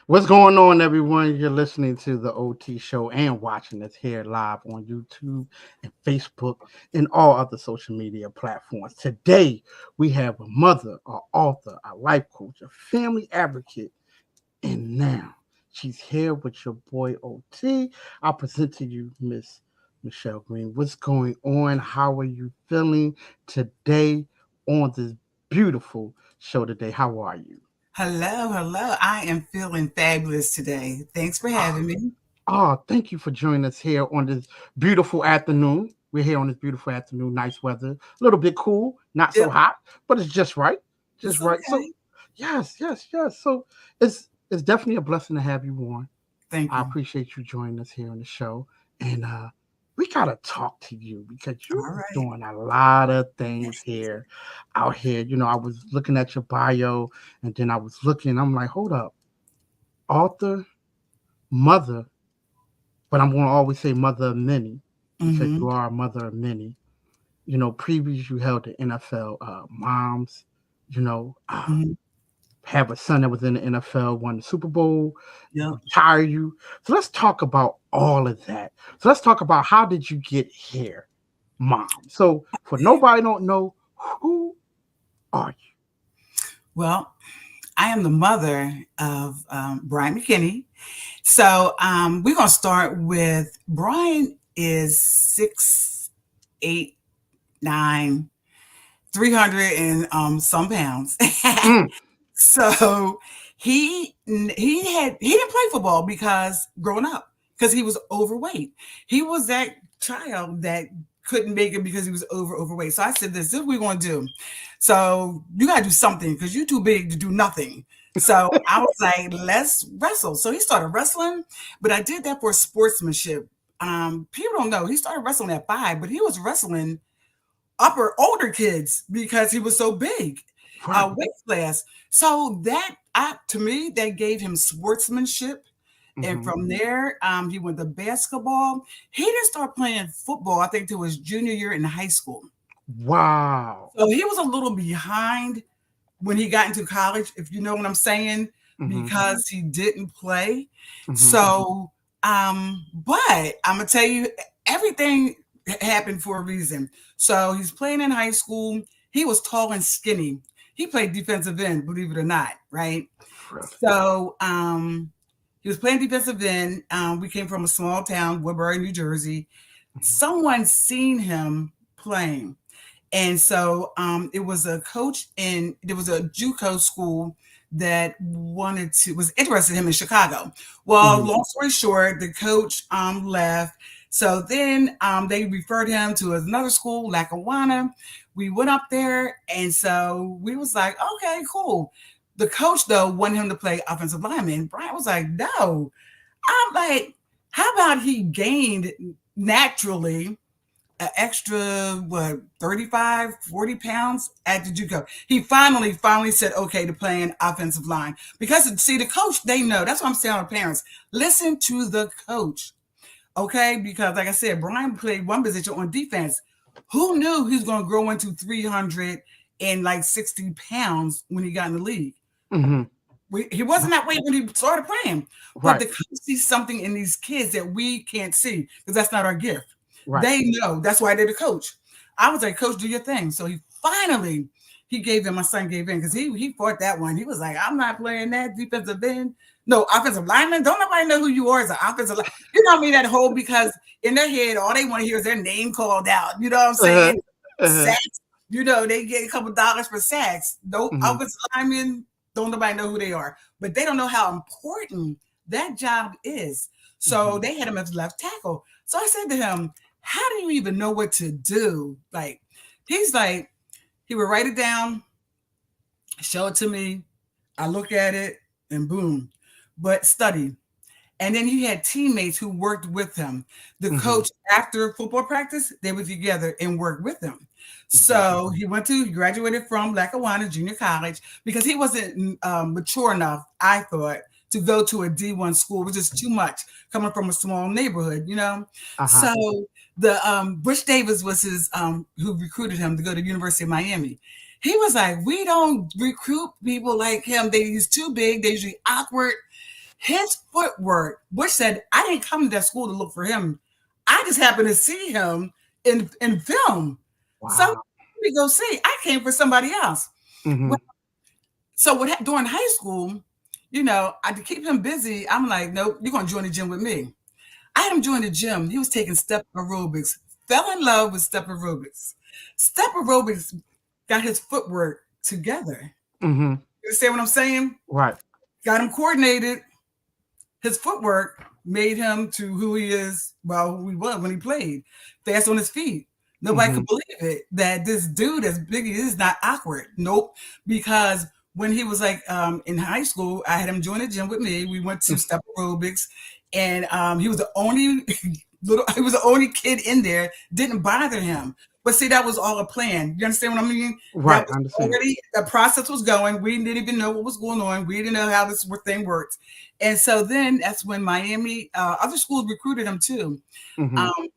What's going on, everyone? You're listening to the OT show and watching us here live on YouTube and Facebook and all other social media platforms. Today, we have a mother, an author, a life coach, a family advocate, and now she's here with your boy OT. I'll present to you Miss Michele Green. What's going on? How are you feeling today on this beautiful show today? How are you? Hello. I am feeling fabulous today. Thanks for having me. Oh, thank you for joining us here on this beautiful afternoon. We're here on this beautiful afternoon, nice weather, a little bit cool, not so Yep, hot, but it's just right, just it's right. So, okay. yes. So it's definitely a blessing to have you on. Thank I you. appreciate you joining us here on the show, and we gotta talk to you because you're All right. doing a lot of things here, out here. I was looking at your bio, and then I was looking. I'm like, hold up, author, mother, but I'm going to always say mother of many because Mm-hmm. you are a mother of many. Previous you held the NFL moms. You know, uh, Mm-hmm. have a son that was in the NFL, won the Super Bowl, Yep. retire you. So let's talk about all of that. So let's talk about how did you get here, mom. So for nobody don't know, who are you? Well, I am the mother of Bryant McKinnie. So we're gonna start with Brian is 6'8", 9", 300 and some pounds. Mm, So he didn't play football because growing up because he was overweight. He was that child that couldn't make it because he was overweight. So I said, this is what we're going to do. So you got to do something because you're too big to do nothing. So I was like, let's wrestle. So he started wrestling, but I did that for sportsmanship. People don't know he started wrestling at 5, but he was wrestling older kids because he was so big, right. weight class. So that to me that gave him sportsmanship. And Mm-hmm. from there, he went to basketball. He didn't start playing football, I think, till his junior year in high school. Wow. So he was a little behind when he got into college, if you know what I'm saying, Mm-hmm. because he didn't play. Mm-hmm. So, but I'm gonna tell you, everything happened for a reason. So he's playing in high school. He was tall and skinny. He played defensive end, believe it or not, right? So he was playing defensive end. We came from a small town, Woodbury, New Jersey. Someone seen him playing. And so it was a coach in there was a JUCO school that was interested in him in Chicago. Well, Mm-hmm. long story short, the coach left. So then they referred him to another school, Lackawanna. We went up there, and so we was like, okay, cool. The coach though wanted him to play offensive lineman. Brian was like, no. I'm like, how about he gained naturally an extra 35, 40 pounds at the JUCO. He finally said okay to playing offensive line because see the coach, they know. That's what I'm saying to parents. Listen to the coach. Okay, because like I said, Brian played one position on defense. Who knew he was going to grow into 300 and like 60 pounds when he got in the league? Mm-hmm. He wasn't that way when he started playing, but Right. the coach sees something in these kids that we can't see because that's not our gift. Right. They know. That's why they're the coach. I was like, coach, do your thing. So he gave in. My son gave in because he fought that one. He was like, I'm not playing that defensive end. No, offensive lineman. Don't nobody know who you are as an offensive lineman. You know what I mean? That whole because in their head, all they want to hear is their name called out. You know what I'm Uh-huh. saying? Uh-huh. Sacks. You know, they get a couple dollars for sacks. No Mm-hmm. offensive linemen, don't nobody know who they are. But they don't know how important that job is. So Mm-hmm. they had him as left tackle. So I said to him, how do you even know what to do? Like, he's like, he would write it down, show it to me. I look at it and boom, but study. And then he had teammates who worked with him. The Mm-hmm. coach, after football practice, they were together and worked with him. Mm-hmm. So he graduated from Lackawanna Junior College because he wasn't mature enough, I thought, to go to a D1 school, which is too much coming from a small neighborhood, you know? Uh-huh. So the Bush Davis was his, who recruited him to go to University of Miami. He was like, we don't recruit people like him. He's too big. They're usually awkward. his footwork, which said, I didn't come to that school to look for him. I just happened to see him in film. So let Wow. me go see. I came for somebody else. Mm-hmm. Well, so during high school, I to keep him busy, I'm like, nope, you're going to join the gym with me. I had him join the gym. He was taking step aerobics, fell in love with step aerobics. Step aerobics got his footwork together. Mm-hmm. You understand what I'm saying? Right. Got him coordinated. His footwork made him to who he is, well, who he was when he played. Fast on his feet. Nobody Mm-hmm. could believe it that this dude, as big as he is, not awkward. Nope. Because when he was like in high school, I had him join the gym with me. We went to step aerobics, and he was the only he was the only kid in there. Didn't bother him. But see, that was all a plan. You understand what I mean? That Right. I was understand. already the process was going. We didn't even know what was going on. We didn't know how this thing worked. And so then that's when Miami, other schools recruited him too. Mm-hmm. Um,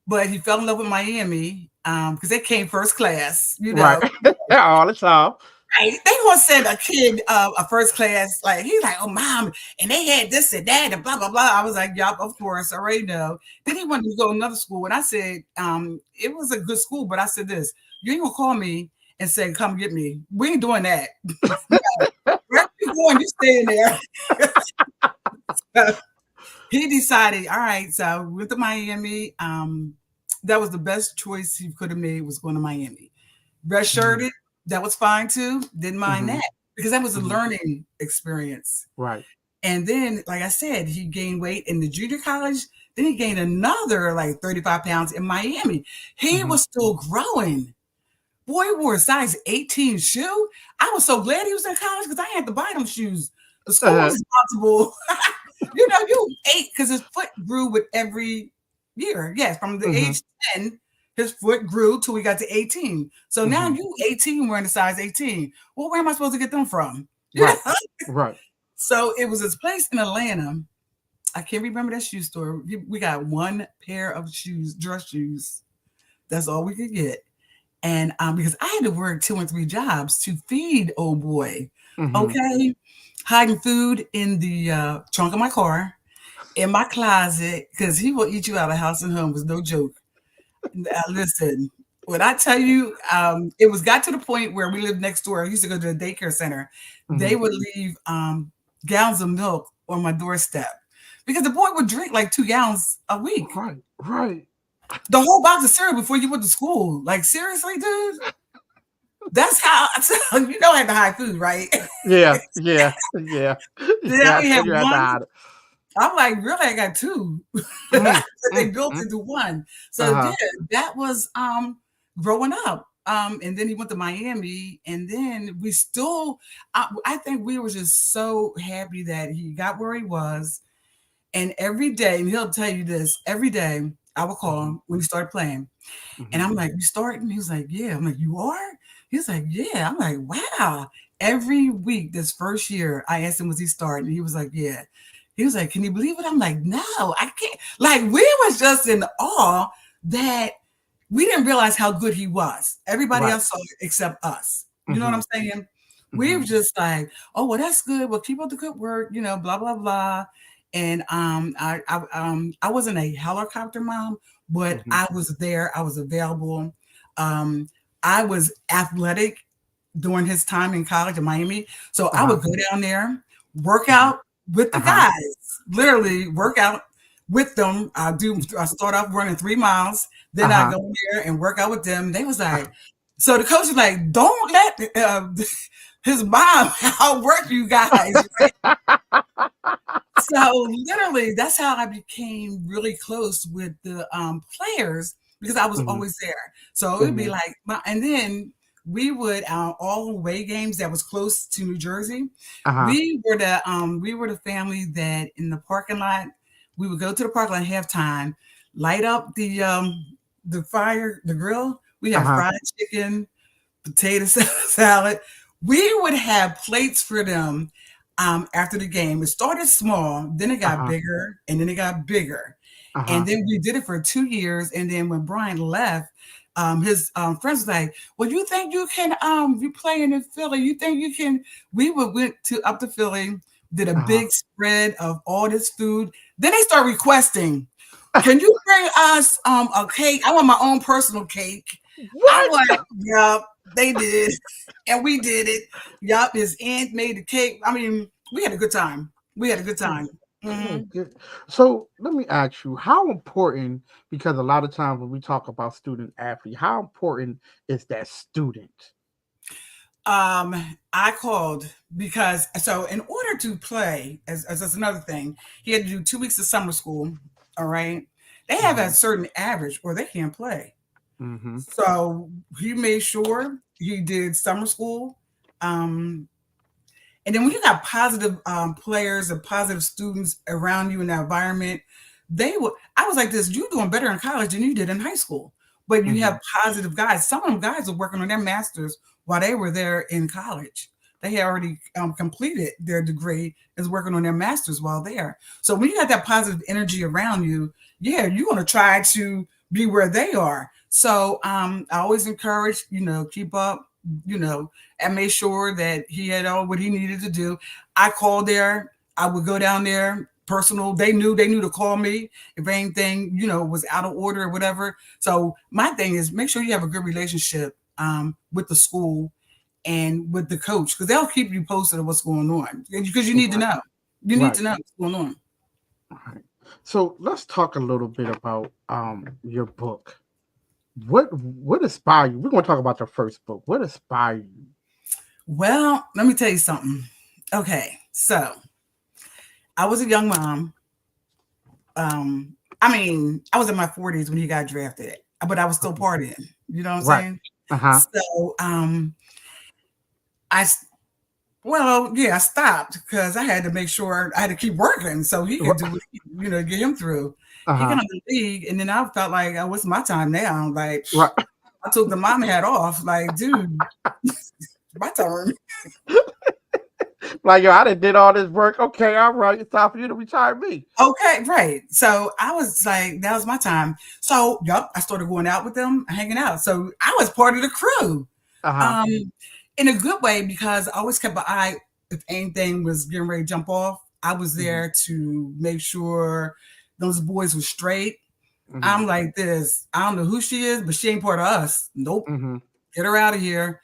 but he fell in love with Miami because they came first class, Right. All the time. Right. They gonna send a kid a first class, like he's like, oh mom, and they had this and that and blah blah blah. I was like, yup, of course, I already know. Then he wanted to go to another school, and I said, it was a good school, but I said this, you ain't gonna call me and say, come get me. We ain't doing that. Where you going? You staying there. So he decided, all right, so we went to Miami. That was the best choice he could have made, was going to Miami. Red Mm-hmm. shirted, that was fine too. Didn't mind Mm-hmm. that because that was a Mm-hmm. learning experience. Right. And then, like I said, he gained weight in the junior college. Then he gained another like 35 pounds in Miami. He Mm-hmm. was still growing. Boy, he wore a size 18 shoe. I was so glad he was in college because I had to buy them shoes. The school Uh-huh. was responsible. You ate because his foot grew with every year. Yes, from the Mm-hmm. age 10, his foot grew till we got to 18. So now Mm-hmm. you 18 wearing a size 18. Well, where am I supposed to get them from? You Right. know? Right. So it was this place in Atlanta. I can't remember that shoe store. We got one pair of shoes, dress shoes. That's all we could get. And because I had to work 2 and 3 jobs to feed old boy, Mm-hmm. okay, hiding food in the trunk of my car, in my closet, because he will eat you out of house and home. Was no joke. Listen, when I tell you, it was got to the point where we lived next door. I used to go to a daycare center. Mm-hmm. They would leave gallons of milk on my doorstep because the boy would drink like 2 gallons a week. Right. Right. The whole box of cereal before you went to school. Like seriously, dude. That's how I had to hide food, right? Yeah. Yeah. Yeah. Then I Yeah. only So had you had to one. hide it. I'm like, really? I got two. Mm, They mm, built mm. into one. So yeah, Uh-huh. that was growing up. And then he went to Miami, and then we still I think we were just so happy that he got where he was. And every day, and he'll tell you this, every day I would call Mhm, him when he started playing. And mhm, I'm like, you starting? He was like, yeah. I'm like, you are? He's like, yeah. I'm like, wow. Every week this first year, I asked him, was he starting? And he was like, yeah. He was like, can you believe it? I'm like, no, I can't. Like, we was just in awe that we didn't realize how good he was. Everybody right. else saw it except us. You know what I'm Mhm, saying? We were mhm, just like, oh, well, that's good. Well, keep up the good work, blah, blah, blah. And I wasn't a helicopter mom, but mhm, I was there. I was available. Um, I was athletic during his time in college in Miami. So I uh-huh, would go down there, work mhm, out with the uh-huh, guys, literally work out with them. I start off running 3 miles, then I uh-huh, go there and work out with them. They was like, so the coach was like, don't let his mom outwork you guys. So literally, that's how I became really close with the players because I was mhm, always there. So it would be mhm, like, and then we would all away games that was close to New Jersey. uh-huh, We were the family that in the parking lot we would go to the parking lot at halftime, light up the fire, the grill. We had uh-huh, fried chicken, potato salad. We would have plates for them after the game. It started small, then it got uh-huh, bigger, and then it got bigger. And uh-huh, then we did it for 2 years. And then when Brian left, his friends was like, well, you think you can you play in Philly? You think you can? We went to up to Philly. did a Uh-huh. big spread of all this food. Then they start requesting, can you bring us a cake? I want my own personal cake. I What? want, yup, they did. And we did it. Yup, his aunt made the cake. I mean, we had a good time. We had a good Oh, time. oh, Hmm. good. So let me ask you, how important, because a lot of times when we talk about student athlete, how important is that student? I called because so in order to play, as that's another thing, he had to do 2 weeks of summer school. All right. They have a Hmm. certain average or they can't play. Hmm. So he made sure he did summer school. Um, and then when you got positive players and positive students around you in that environment, they would. I was like this: you doing better in college than you did in high school. But you have Hmm. positive guys. Some of them guys are working on their masters while they were there in college. They had already completed their degree, is working on their masters while there. So when you got that positive energy around you, yeah, you're going to try to be where they are. So I always encourage, keep up, you know, and made sure that he had all what he needed to do. I called there. I would go down there personal. They knew to call me if anything, was out of order or whatever. So my thing is make sure you have a good relationship with the school and with the coach because they'll keep you posted of what's going on because you need to Right. know. You need Right. to know what's going on. Right. So let's talk a little bit about your book. What inspired you? We're going to talk about the first book. What inspired you? Well, let me tell you something. Okay, so I was a young mom. I mean, I was in my 40s when he got drafted, but I was still Okay. partying. You know what I'm Right. saying? Uh-huh. So, I well, yeah, I stopped because I had to make sure I had to keep working so he could do Right. what get him through. He got Uh-huh. in the league, and then I felt like, oh, it's my time now. Like, Right. I took the mom hat off. Like, dude, my turn. Like, yo, I done did all this work. Okay, all right. It's time for you to retire me. Okay, right. So I was like, that was my time. So, yup, I started going out with them, hanging out. So I was part of the crew. Uh-huh. Um, in a good way because I always kept an eye if anything was getting ready to jump off. I was Hmm. there to make sure those boys were straight. Hmm. I'm like this. I don't know who she is, but she ain't part of us. Nope. Hmm. Get her out of here.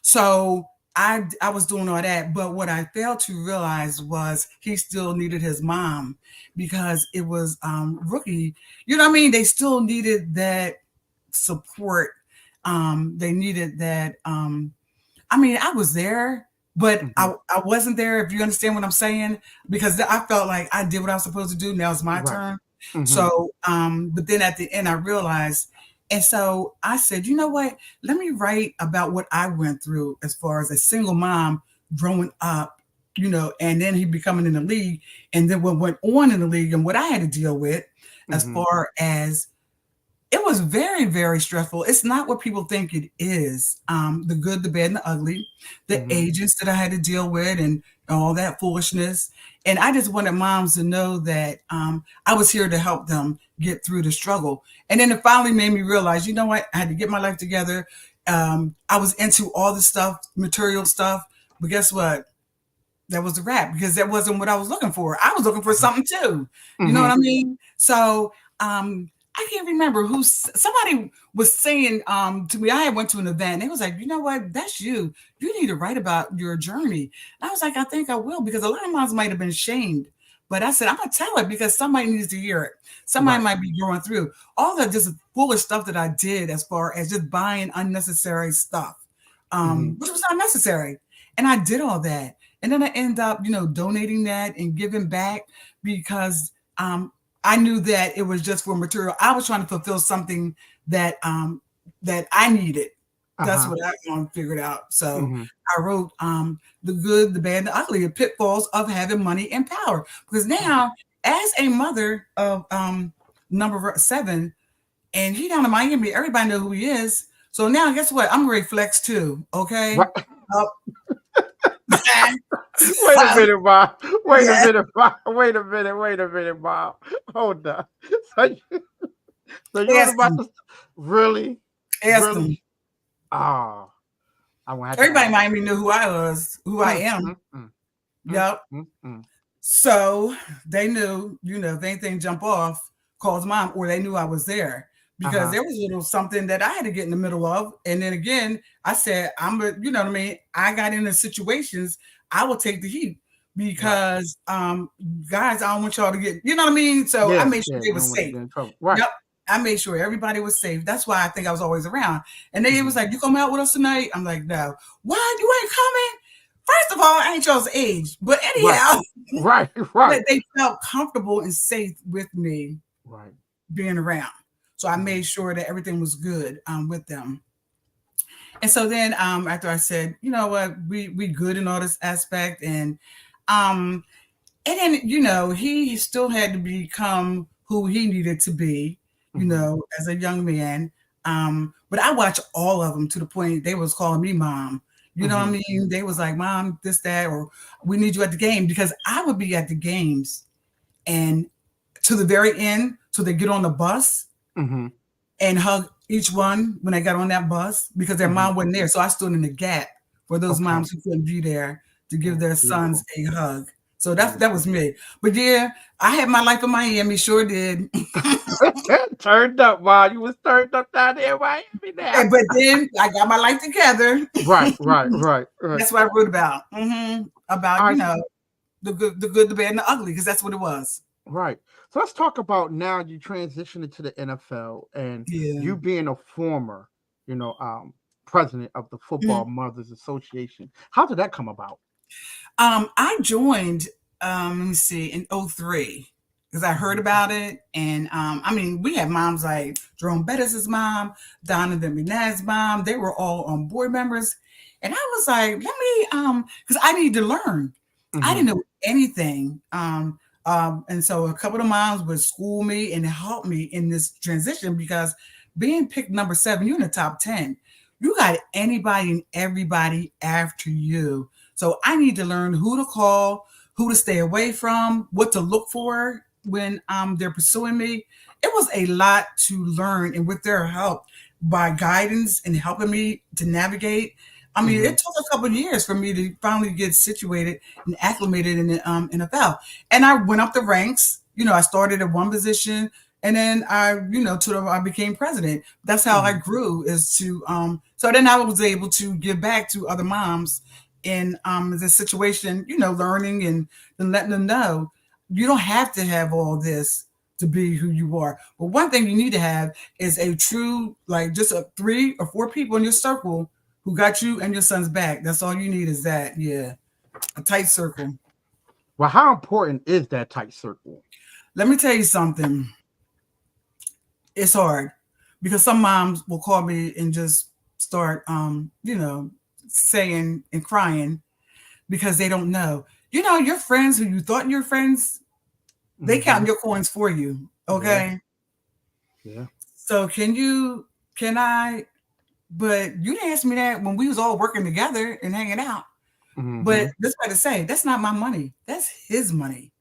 So I was doing all that, but what I failed to realize was he still needed his mom because it was rookie. You know what I mean? They still needed that support. They needed that. I mean, I was there, but Hmm. I wasn't there. If you understand what I'm saying, because I felt like I did what I was supposed to do. Now it's my Right. turn. Hmm. So, but then at the end, I realized, and so I said, you know what? Let me write about what I went through as far as a single mom growing up, and then he becoming in the league, and then what went on in the league, and what I had to deal with as Hmm. far as it was very, very stressful. It's not what people think it is. The good, the bad, and the ugly, the Hmm. agents that I had to deal with, and all that foolishness. And I just wanted moms to know that I was here to help them get through the struggle. And then it finally made me realize, you know what? I had to get my life together. I was into all the stuff, material stuff, but guess what? That was a wrap because that wasn't what I was looking for. I was looking for Uh-huh. something too. You know what Hmm. I mean? So I can't remember who somebody was saying to me. I had went to an event and it was like, you know what, that's you. You need to write about your journey. And I was like, I think I will because a lot of moms might have been shamed. But I said, I'm gonna tell it because somebody needs to hear it. Somebody Right. might be going through all the just foolish stuff that I did as far as just buying unnecessary stuff, Hmm. which was not necessary. And I did all that. And then I end up, donating that and giving back because I knew that it was just for material. I was trying to fulfill something that that I needed. That's Uh-huh. what I figured out. So Hmm. I wrote the good, the bad, the ugly, the pitfalls of having money and power. Because now, as a mother of number 7, and he down in Miami, everybody know who he is. So now, guess what? I'm ready to flex too. Okay. Right. Uh, Wait a minute, Bob. Wait a yeah. minute, Bob. Wait a minute. Wait a minute, Bob. Hold on. So you was Ask about them. to really, Ask them. really? Ah, I won't have to Everybody in ask. Miami knew who I was, who I Mm, am. mm, mm. Yep. Mm. So they knew, if anything jump off, calls mom, or they knew I was there because Uh-huh. there was a little something that I had to get in the middle of. And then again, I said, you know what I mean? I got into situations, I will take the heat Right. because, guys, I don't want y'all to get, you know what I mean? So I Yeah, made sure yeah. they You were don't want to safe. get in trouble. Right. Yep. I made sure everybody was safe. That's why I think I was always around. And they was Mm-hmm. like, "You come out with us tonight?" I'm like, "No." "Why? You ain't coming?" First of all, I ain't y'all's age. But Right. anyhow, Right. Right. they felt comfortable and safe with me Right. being around. So I Mm-hmm. made sure that everything was good with them. And so then after I said, you know what, we good in all this aspect, um and then he still had to become who he needed to be, Mm-hmm. as a young man. But I watched all of them to the point they was calling me mom. You know what I Mm-hmm. mean? They was like, "Mom, this, that, or we need you at the game," because I would be at the games and to the very end, so they get on the bus Mm-hmm. and hug each one when they got on that bus because their Mm-hmm. mom wasn't there. So I stood in the gap for those Okay. moms who couldn't be there to give Oh, their sons beautiful. a hug. So that Beautiful. was me. But yeah, I had my life in Miami, sure did. Turned up, while you was turned up down there in Miami now. But then I got my life together. Right, right, right, right. That's what I wrote about. All About right, the good, the bad, and the ugly, because that's what it was. right. So let's talk about now you transitioning to the NFL and Yeah. you being a former, you know, um, president of the Football Mhm. Mothers Association. How did that come about? I joined, let me see, in '03 because I heard Mhm, about it. And I mean, we had moms like Jerome Bettis' mom, Donovan McNabb's mom. They were all on board members. And I was like, let me, because I need to learn. I mhm, didn't know anything. And so a couple of moms would school me and help me in this transition because being picked number 7, you're in the top 10. You got anybody and everybody after you. So I need to learn who to call, who to stay away from, what to look for when they're pursuing me. It was a lot to learn, and with their help, by guidance and helping me to navigate. I mean, mhm, it took a couple of years for me to finally get situated and acclimated in the NFL. And I went up the ranks. I started at one position, and then I became president. That's how I mhm, grew. Is to so then I was able to give back to other moms in this situation, learning and letting them know you don't have to have all this to be who you are. But one thing you need to have is a true, like just a 3 or 4 people in your circle who got you and your son's back. That's all you need is that. Yeah. A tight circle. Well, how important is that tight circle? Let me tell you something. It's hard because some moms will call me and just start, saying and crying because they don't know. Your friends who you thought your friends, they count Mhm. your coins for you. Yeah, Okay. yeah. So can I, but you didn't ask me that when we was all working together and hanging out. But Mhm. this way to say, that's not my money. That's his money.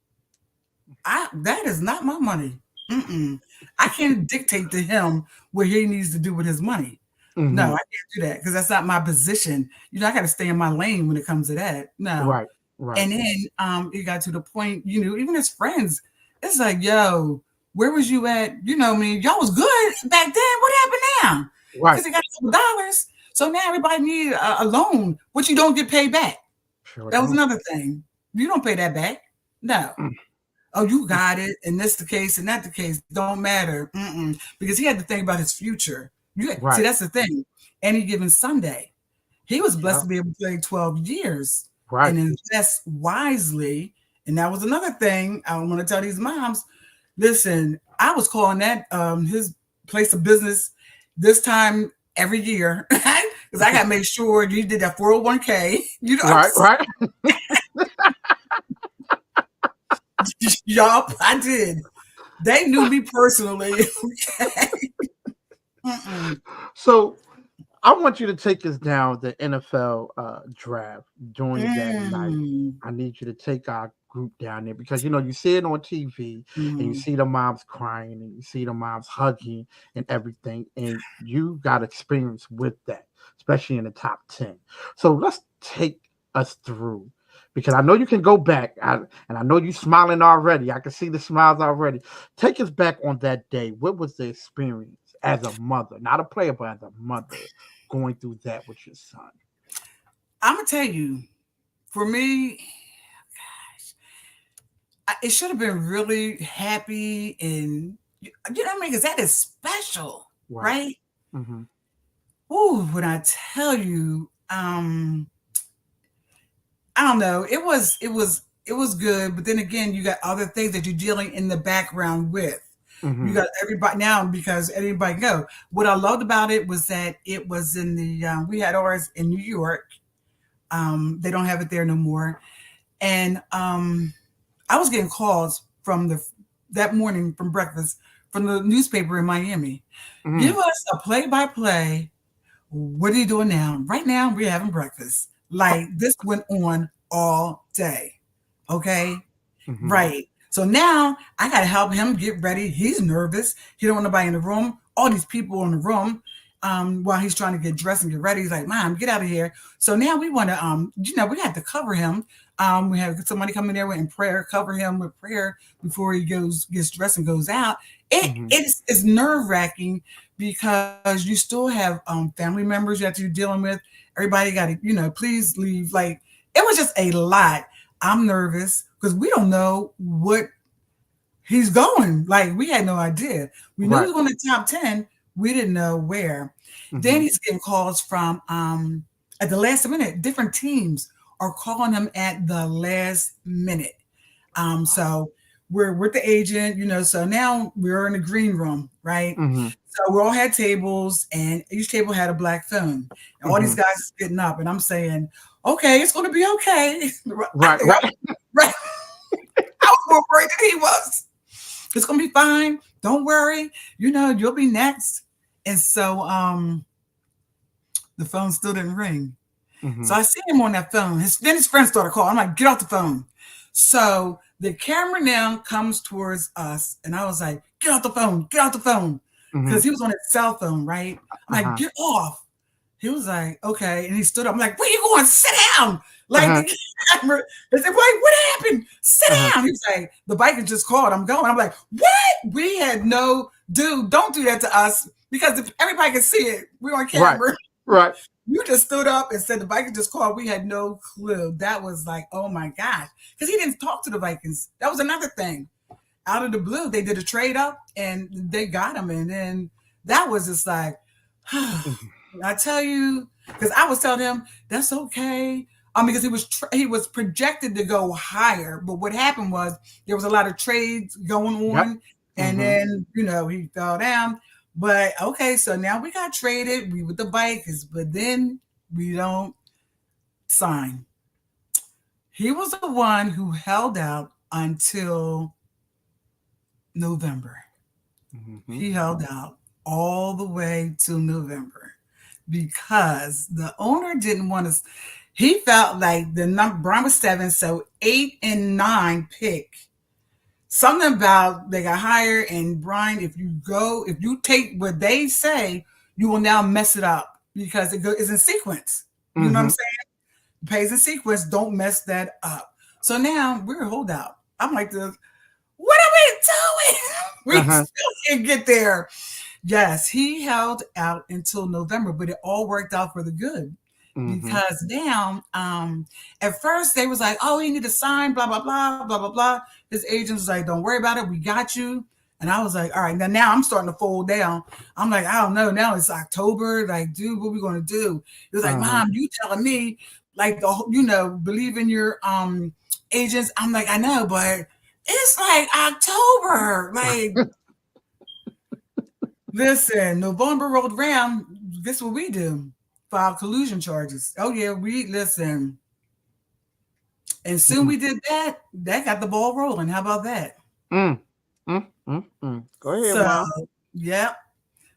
That is not my money. Mm-mm. I can't dictate to him what he needs to do with his money. No, I Mhm. can't do that because that's not my position. I got to stay in my lane when it comes to that. No. Right, right, And then it got to the point, even his friends, it's like, yo, where was you at? Me, y'all was good back then. What happened now? Because right. they got a couple dollars. So now everybody need a loan, which you don't get paid back. Sure That was don't. another thing. You don't pay that back. No. Mm, Oh, you mm, got it, and this the case, and that the case. Don't matter. Mm-mm. Because he had to think about his future. See, right. that's the thing. Any given Sunday, he was blessed Yeah. to be able to play 12 years Right. and invest wisely. And that was another thing I want to tell these moms. Listen, I was calling that his place of business this time every year because I got to make sure you did that 401k. Right, right. Yup, I did. They knew me personally. Okay. Mm-mm. So I want you to take us down the NFL draft during that night. Mm. I need you to take our group down there because you see it on TV and you Mm. see the moms crying and you see the moms hugging and everything, and you got experience with that, especially in the top 10. So let's take us through. because I know you can go back, and I know you smiling already. I can see the smiles already. Take us back on that day. What was the experience as a mother, not a player, but as a mother, going through that with your son? I'm gonna tell you, for me, it should have been really happy and you know what I mean? Because that is special, Right. right? Mm-hmm. Ooh, when I tell you, I don't know, it was good, but then again, you got other things that you're dealing in the background with. You Mm-hmm. got everybody now because everybody go. What I loved about it was that it was in the we had ours in New York. They don't have it there no more, and I was getting calls from the that morning from breakfast from the newspaper in Miami. Give Mm-hmm. us a play by play. What are you doing now? Right now, we're having breakfast. Like this went on all day. Okay. Mm-hmm. Right. So now I got to help him get ready. He's nervous. He don't want nobody in the room. All these people in the room. While he's trying to get dressed and get ready, he's like, "Mom, get out of here." So now we want to, we had to cover him. We have somebody come in there in prayer, cover him with prayer before he gets dressed and goes out. Mm-hmm. It's nerve wracking because you still have family members you have to be dealing with. Everybody got to, please leave. Like it was just a lot. I'm nervous because we don't know what he's going. Like we had no idea. We knew he Right. was going to top 10. We didn't know where. Mm-hmm. Then he's getting calls from at the last minute. Different teams are calling him at the last minute. So we're with the agent, so now we're in the green room, right? Mm-hmm. So we all had tables and each table had a black phone. And all these Mm-hmm. guys is getting up and I'm saying, okay, it's gonna be okay. I Right. think I Right. was right. I was more worried than he was. It's gonna be fine. Don't worry. You'll be next. And so the phone still didn't ring. Mm-hmm. So I see him on that phone. Then his friends started calling. I'm like, get off the phone. So the camera now comes towards us, and I was like, get off the phone, get off the phone. Mm-hmm. Because he was on his cell phone, right? I'm like, Uh-huh. get off. He was like, okay. And he stood up. I'm like, where you going? Sit down. Like Uh-huh. the camera. They said, wait, what happened? Sit Uh-huh. down. He was like, the bike is just called. I'm going. I'm like, what? We had no, dude, don't do that to us. Because if everybody can see it, we're on Right. camera. Right. You just stood up and said the Vikings just called. We had no clue. That was like, oh my gosh. Because he didn't talk to the Vikings. That was another thing. Out of the blue, they did a trade up and they got him. And then that was just like, Mm-hmm. I tell you, because I was telling him, that's okay. Because he was projected to go higher. But what happened was there was a lot of trades going Yep. on. And Mm-hmm. then, he fell down. But okay, so now we got traded. We with the Vikings, but then we don't sign. He was the one who held out until November. Mm-hmm. He held out all the way to November because the owner didn't want to. He felt like the number Brian was 7, so 8 and 9 pick. Something about they got hired, and Brian, if you take what they say, you will now mess it up because it's in sequence. You know what I'm Mm-hmm. saying? Pays in sequence, don't mess that up. So now we're a holdout. I'm like, what are we doing? We Uh-huh. still can't get there. Yes, he held out until November, but it all worked out for the good Mm-hmm. because now, at first they was like, "Oh, he need to sign, blah blah blah, blah blah blah." His agent was like, "Don't worry about it, we got you." And I was like, "All right." Now I'm starting to fold down. I'm like, I don't know. Now it's October. Like, dude, what we gonna do? It was like, Uh-huh. Mom, you telling me like believe in your agents. I'm like, I know, but it's like October. Like, listen, November rolled around. Guess what we do? File collusion charges. Oh yeah, we listen. And soon Mm-hmm. we did that. That got the ball rolling. How about that? Mm. Mm. Go ahead, So mom. yeah,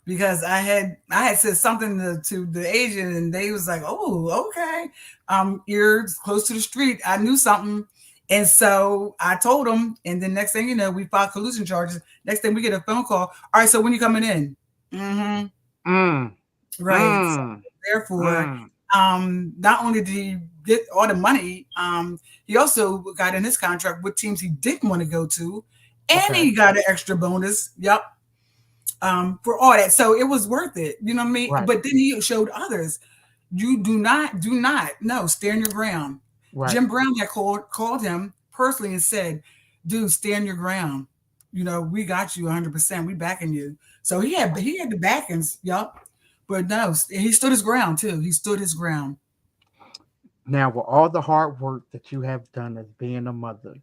because I had said something to the agent, and they was like, "Oh, okay." Ears close to the street. I knew something, and so I told them. And then next thing you know, we filed collusion charges. Next thing we get a phone call. All right, so when you coming in? Mm-hmm. Mm. Right. So Mm. therefore, Mm. Not only did he get all the money, he also got in his contract with teams he didn't want to go to, and Okay. he got an extra bonus. Yep. For all that. So it was worth it. You know what I mean? Right. But then he showed others, you do not, no, stand your ground. Right. Jim Brown had called him personally and said, dude, stand your ground. We got you 100%. We backing you. So he had the backings, yup. But no, he stood his ground too. He stood his ground. Now, with all the hard work that you have done as being a mother,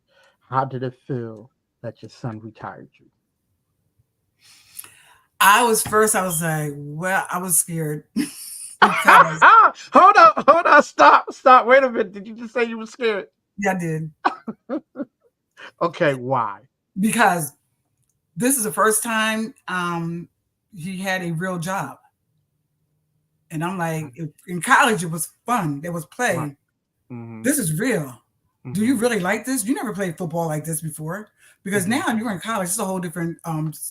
how did it feel that your son retired you? I was like, well, I was scared because Hold on, stop. Wait a minute. Did you just say you were scared? yeah, I did. Okay, why? Because this is the first time he had a real job. And I'm like, in college, it was fun. There was Right. play. Mm-hmm. This is real. Do you Mm-hmm. really like this? You never played football like this before. Because Mm-hmm. now you're in college. It's a whole different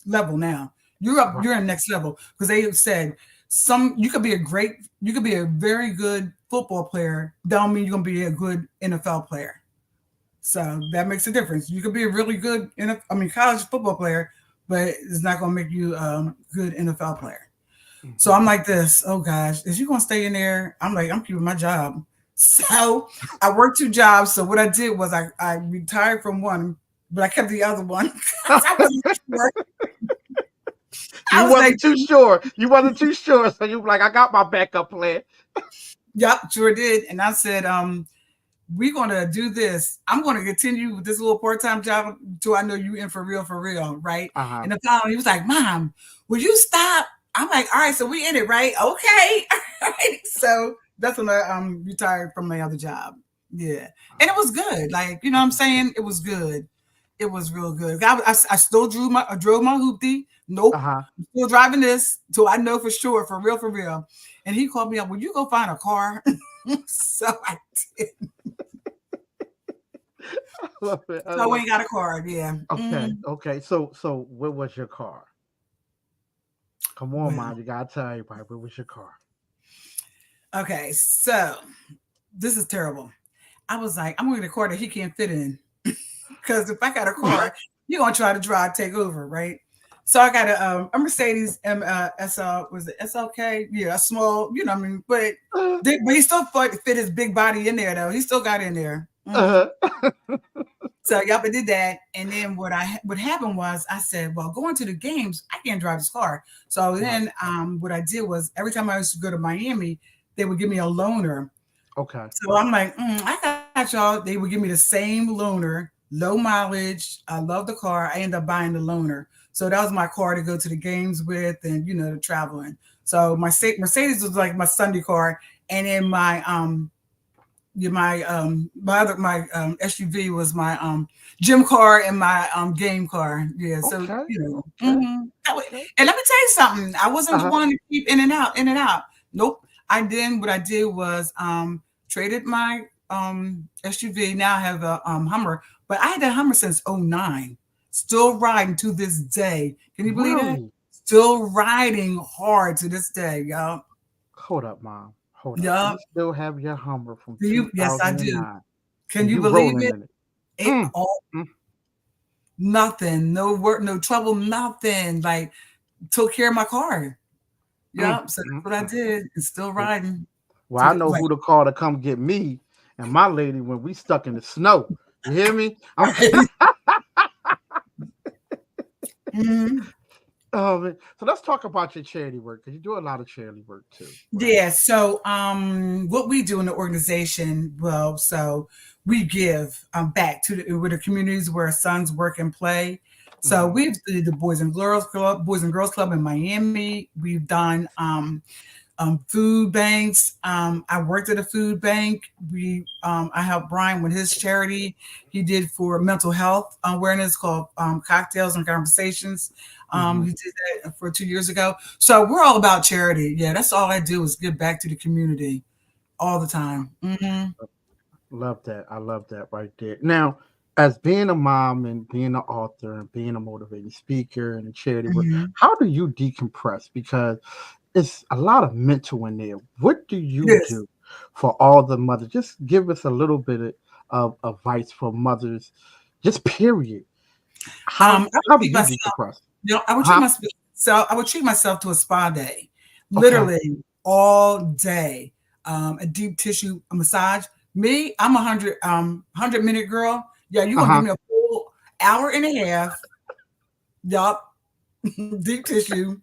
level now. You're up. Right. You're in next level. Because they said you could be a very good football player. Don't mean you're gonna be a good NFL player. So that makes a difference. You could be a really good, college football player, but it's not gonna make you a good NFL player. So Mm-hmm. I'm like this, oh gosh, is you gonna stay in there? I'm like, I'm keeping my job. So I worked two jobs. So what I did was I retired from one, but I kept the other one. 'Cause I wasn't sure. I You was like, wasn't too sure. You wasn't too sure, so you were like, I got my backup plan. yep, sure did. And I said, we're gonna do this. I'm gonna continue with this little part-time job until I know you in for real, right? Uh-huh. And the final he was like, Mom, will you stop? I'm like, all right, so we in it, right? Okay. All right. So that's when I retired from my other job. Yeah. And it was good. Like, you know what I'm saying? It was good. It was real good. I still drove my hoopty. Nope. Uh-huh. I'm still driving this till I know for sure, for real, for real. And he called me up, will you go find a car? So I did. I love it. I So we love ain't got a car, yeah. Okay, okay. So what was your car? Come on, Well, man. You gotta tell everybody what was your car. okay, so this is terrible. I was like, I'm gonna get a car that he can't fit in. Because if I got a car, you're gonna try to take over, right? So I got a Mercedes SL, was it SLK? Yeah, a small, you know what I mean? But he still fit his big body in there though. He still got in there. Uh-huh. So yep, I did that. And then what happened was I said, well, going to the games, I can't drive this car. So Right. then what I did was every time I used to go to Miami, they would give me a loaner. Okay. So I'm like, I got y'all. They would give me the same loaner, low mileage. I love the car. I ended up buying the loaner. So that was my car to go to the games with and, the traveling. So my Mercedes was like my Sunday car. And then my SUV was my gym car and my game car. Yeah. So, Okay. Okay. mhm. Okay. And let me tell you something. I wasn't the Uh-huh. one to keep in and out, in and out. Nope. What I did was traded my SUV. Now I have a Hummer, but I had that Hummer since '09. Still riding to this day. Can you believe that? Really? Still riding hard to this day, y'all. Hold up, Mom. Hold up. You Yup. still have your Hummer from Do you? Yes, I do. 2009 Can and you you believe rolling it? in it. It Mm, all mm. nothing, no work, no trouble, nothing. Like took care of my car. Mm, Yep. So that's mm, what I mm. did. It's still Well, riding. well, To I the, know like, who to call to come get me and my lady when we stuck in the snow. You hear me? I'm Mhm. so let's talk about your charity work because you do a lot of charity work too, right? Yeah. So, what we do in the organization, well, so we give back to the communities where sons work and play. So Hmm. we've did the Boys and Girls Club in Miami. We've done food banks. I worked at a food bank. I helped Brian with his charity. He did for mental health awareness called Cocktails and Conversations. Hmm. He did that for 2 years ago. So we're all about charity. Yeah, that's all I do is give back to the community all the time. Love that. I love that right there. Now, as being a mom and being an author and being a motivating speaker and a charity work, Hmm. how do you decompress? Because it's a lot of mental in there. What do It you is. do? for all the mothers. Just give us a little bit of advice for mothers, just period. How I would how do treat you myself, decompress? I would treat Huh? myself. I would treat myself to a spa day, Okay. literally all day. A deep tissue massage. Me, I'm 100-minute girl. Yeah, you're Uh gonna give huh. me a full hour and a half. Yup, deep tissue.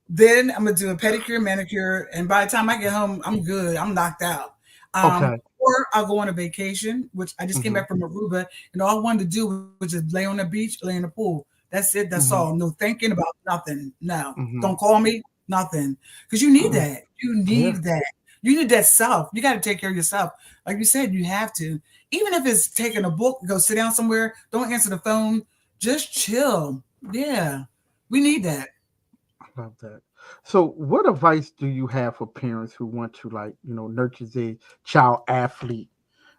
Then I'm gonna do a pedicure, manicure, and by the time I get home, I'm good. I'm knocked out. Okay. Or I'll go on a vacation, which I just came Mhm. back from Aruba, and all I wanted to do was just lay on the beach, lay in the pool. That's it. That's all. Mhm. No thinking about nothing. No, don't Mhm. call me. Nothing. Because you need Mhm. that. You Yeah. need that. You need that self. You got to take care of yourself. Like you said, you have to. Even if it's taking a book, go sit down somewhere. Don't answer the phone. Just chill. Yeah, we need that. Love that. So, what advice do you have for parents who want to, like, nurture their child athlete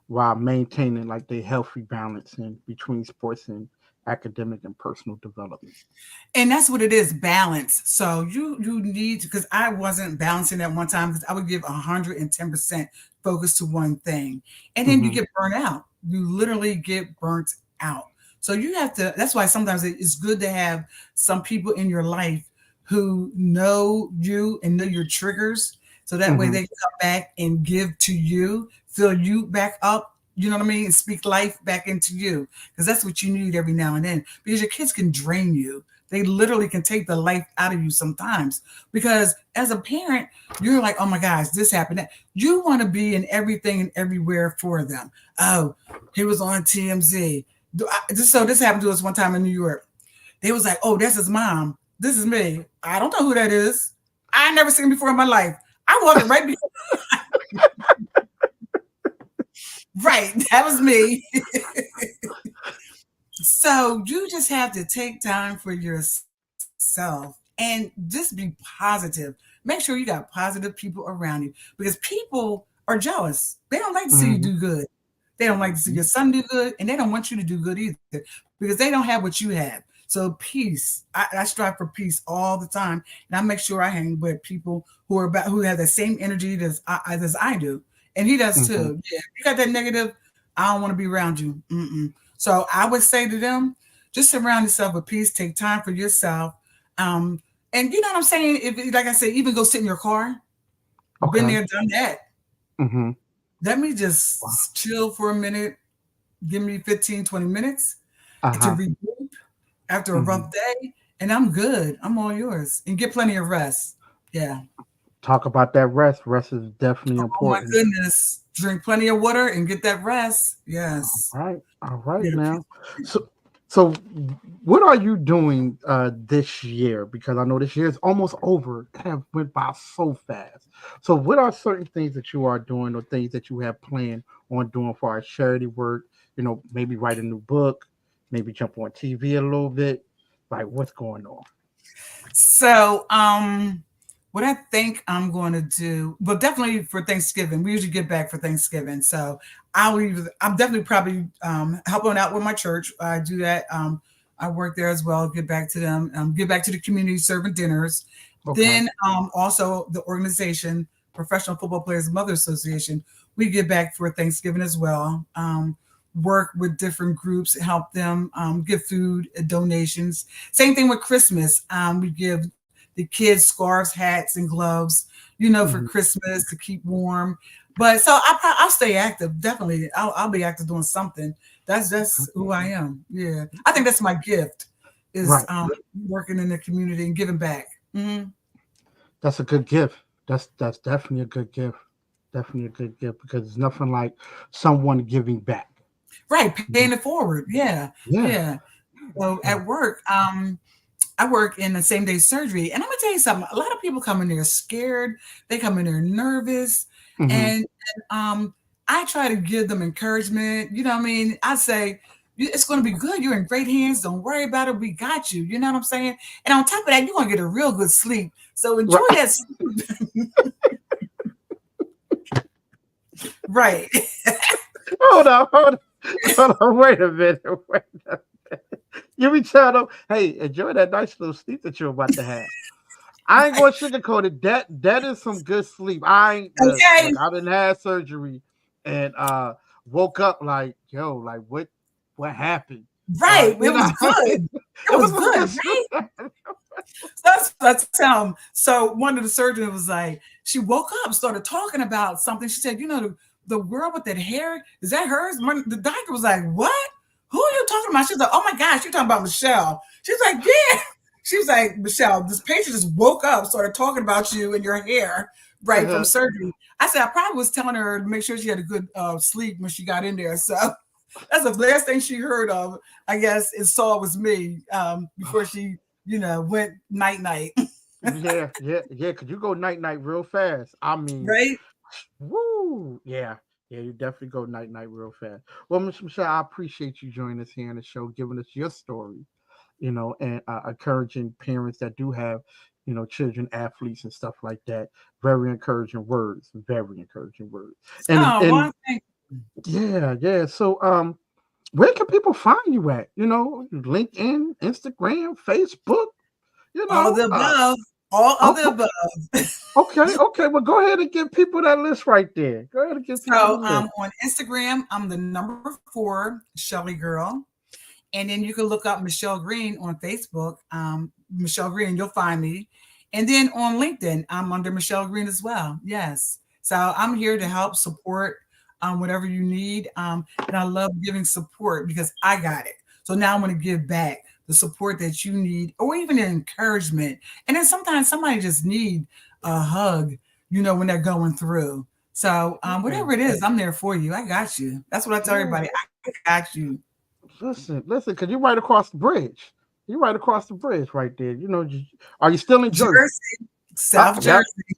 while maintaining like their healthy balance in between sports and academic and personal development? And that's what it is, balance. So you need to, because I wasn't balancing at one time because I would give 110% focus to one thing. And then you Hmm. get burnt out. You literally get burnt out. So you have to, that's why sometimes it's good to have some people in your life who know you and know your triggers. So that way Hmm. they can come back and give to you, fill you back up. You know what I mean? And speak life back into you. Because that's what you need every now and then. Because your kids can drain you. They literally can take the life out of you sometimes because as a parent, you're like, oh my gosh, this happened. You want to be in everything and everywhere for them. Oh, he was on TMZ. So this happened to us one time in New York. They was like, oh, that's his mom. This is me. I don't know who that is. I never seen him before in my life. I walked right before. Right, that was me. So you just have to take time for yourself and just be positive. Make sure you got positive people around you because people are jealous. They don't like to see you do Hmm. good. They don't like to see your son do good, and they don't want you to do good either because they don't have what you have. So peace. I strive for peace all the time, and I make sure I hang with people who have the same energy as I do, and he does Hmm. too. Yeah, if you got that negative. I don't want to be around you. Mm-mm. So I would say to them, just surround yourself with peace. Take time for yourself. Um, and you know what I'm saying? If, like I said, even go sit in your car. Been Okay. there, done that. Hmm. Let me Wow. just chill for a minute. Give me 15, 20 minutes Uh to huh. regroup after a Hmm. rough day, and I'm good. I'm all yours. And get plenty of rest. Yeah. Talk about that rest. Rest is definitely Oh my important. goodness. Drink plenty of water and get that rest. Yes. Right. All right Yeah. now. So what are you doing this year? Because I know this year is almost over. It have went by so fast. So what are certain things that you are doing or things that you have planned on doing for our charity work? Maybe write a new book, maybe jump on TV a little bit. Like what's going on? So, what I think I'm going to do, well, definitely for Thanksgiving, we usually get back for Thanksgiving. So I'm definitely probably helping out with my church. I do that. I work there as well. Get back to them. Get back to the community, serving dinners. Okay. Then also the organization, Professional Football Players Mother Association. We get back for Thanksgiving as well. Work with different groups, help them give food, donations. Same thing with Christmas. We give the kids scarves, hats, and gloves, for Hmm. Christmas to keep warm. But so I'll stay active. Definitely, I'll be active doing something. That's who I am. Yeah, I think that's my gift is Right. working in the community and giving back. Hmm. That's a good gift. That's definitely a good gift. Definitely a good gift because it's nothing like someone giving back. Right, paying Mhm. it forward. Yeah, Yeah. yeah. So Yeah. at work, I work in the same day surgery, and I'm gonna tell you something. A lot of people come in there scared. They come in there nervous, Hmm. and I try to give them encouragement. You know what I mean? I say it's going to be good. You're in great hands. Don't worry about it. We got you. You know what I'm saying? And on top of that, you're gonna get a real good sleep. So enjoy Right. that sleep. Right. Hold on. Hold on. Hold on. Wait a minute. Wait a minute. You be telling them, hey, enjoy that nice little sleep that you're about to have. I ain't going to sugarcoat it. That is some good sleep. I ain't Okay. look. I didn't have surgery, and woke up like, yo, like what happened? Right. Like, It was good. It it was was some good, good right? sleep. That's what I tell him. So one of the surgeons was like, she woke up, started talking about something. She said, the girl with that hair, is that hers? The doctor was like, what? Who are you talking about? She's like, oh my gosh, you're talking about Michelle. She's like, yeah. She was like, Michelle, this patient just woke up, started talking about you and your hair, right, from surgery. I said, I probably was telling her to make sure she had a good sleep when she got in there. So that's the last thing she heard of, I guess, and saw was me before she, went night night. Yeah. Cause you go night real fast. I mean, Right? woo, yeah. You definitely go night real fast. Well, Miss Michelle, I appreciate you joining us here on the show, giving us your story. And encouraging parents that do have, children, athletes, and stuff like that. Very encouraging words. Very encouraging words. And Oh, and one thing, yeah. So where can people find you at? LinkedIn, Instagram, Facebook. You all know, the uh, above, all of the okay, above. okay. Well, go ahead and give people that list right there. Go ahead and give people the So list. on Instagram, I'm the number 4 Shelly Girl. And then you can look up Michele Green on Facebook. Michele Green, you'll find me. And then on LinkedIn, I'm under Michele Green as well. Yes. So I'm here to help support whatever you need. And I love giving support because I got it. So now I'm going to give back the support that you need or even encouragement. And then sometimes somebody just need a hug, when they're going through. So Yeah, whatever it is, I'm there for you. I got you. That's what I tell yeah. everybody. I got you. Listen, because you're right across the bridge. You're right across the bridge right there. Are you still in Jersey? Jersey, South Yep. Jersey.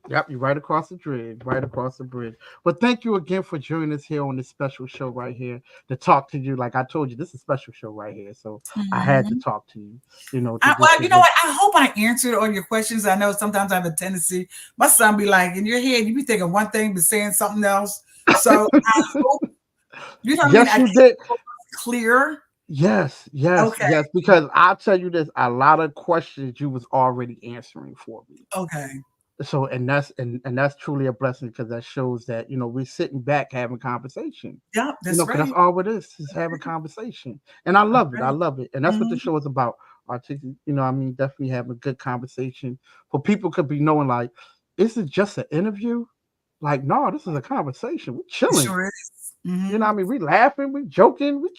Yep. You're right across the bridge. Right across the bridge. But thank you again for joining us here on this special show right here to talk to you. Like I told you, this is a special show right here. So I had to Mhm. talk to you, to Well, just you know what? I hope I answered all your questions. I know sometimes I have a tendency. My son be like, in your head, you be thinking one thing but saying something else. So I hope you know what I mean. yes, I you came did. clear. Yes. Okay. Because I'll tell you this, a lot of questions you was already answering for me. Okay. So and that's truly a blessing because that shows that we're sitting back having conversation. Yep. That's Because that's right. all it is having conversation, and I love it. I Right. love it, and that's what the Mhm. show is about. Articulate, I mean, definitely having a good conversation for people could be knowing like, is it just an interview? Like, no, this is a conversation. We're It chilling. sure is. What I mean? We laughing, we joking, we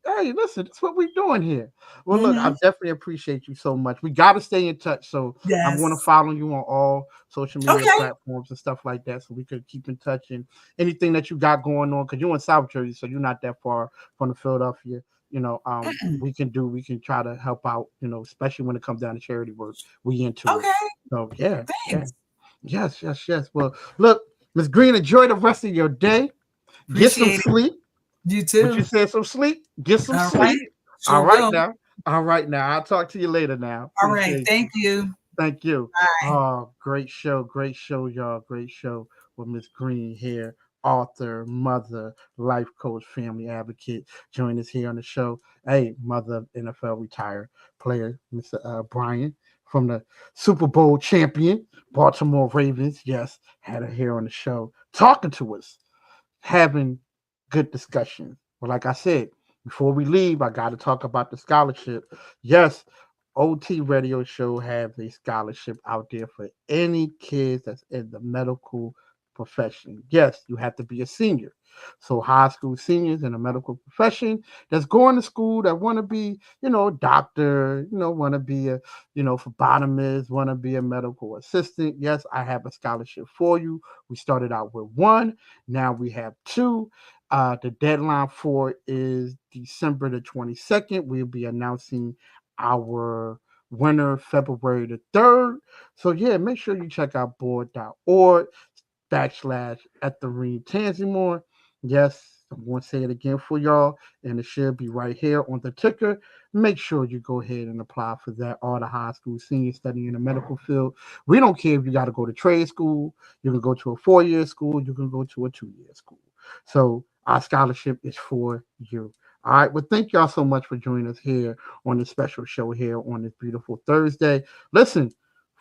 hey, listen, that's what we doing here. Well, look, I Hmm. definitely appreciate you so much. We got to stay in touch, so I'm going to Yes. follow you on all social media Okay. platforms and stuff like that, so we could keep in touch and anything that you got going on, because you're in South Jersey, so you're not that far from the Philadelphia. We can try to help out. Especially when it comes down to charity work, we into it. Okay. So yeah, Thanks. yes. Well, look, Miss Green, enjoy the rest of your day. Get some Appreciate it. sleep. You What too. you said, some sleep? Get some All right. sleep. All Sure right will. now. All right now. I'll talk to you later now. All right. Appreciate you. Thank you. Thank you. Bye. Oh, great show, y'all. Great show with Miss Green here, author, mother, life coach, family advocate. Join us here on the show. Hey, mother of NFL retired player, Mr. Bryant from the Super Bowl champion, Baltimore Ravens. Yes, had her here on the show talking to us, having good discussion. But like I said, before we leave, I got to talk about the scholarship. Yes, OT Radio Show have a scholarship out there for any kids that's in the medical profession. Yes, you have to be a senior. So high school seniors in the medical profession that's going to school that want to be, a doctor, want to be a, phlebotomist, want to be a medical assistant. Yes, I have a scholarship for you. We started out with one. Now we have two. The deadline for is December the 22nd. We'll be announcing our winner February the 3rd. So yeah, make sure you check out board.org/Etherine Tanzimore. Yes, I'm going to say it again for y'all, and it should be right here on the ticker. Make sure you go ahead and apply for that. All the high school seniors studying in the medical field. We don't care if you got to go to trade school. You can go to a 4-year school. You can go to a 2-year school. So our scholarship is for you. All right. Well, thank y'all so much for joining us here on this special show here on this beautiful Thursday. Listen,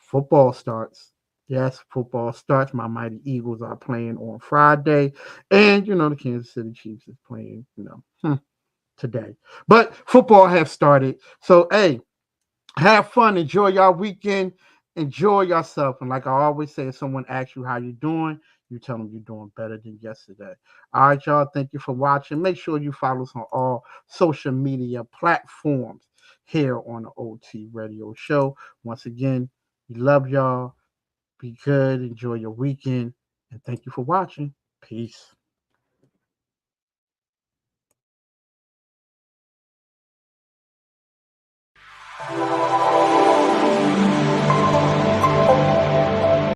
football starts. Yes, football starts. My mighty Eagles are playing on Friday, and the Kansas City Chiefs is playing. Today, but football have started. So hey, have fun, enjoy your weekend, enjoy yourself. And like I always say, if someone asks you how you're doing, you tell them you're doing better than yesterday. All right, y'all. Thank you for watching. Make sure you follow us on all social media platforms here on the OT Radio Show. Once again, we love y'all. Be good. Enjoy your weekend. And thank you for watching. Peace.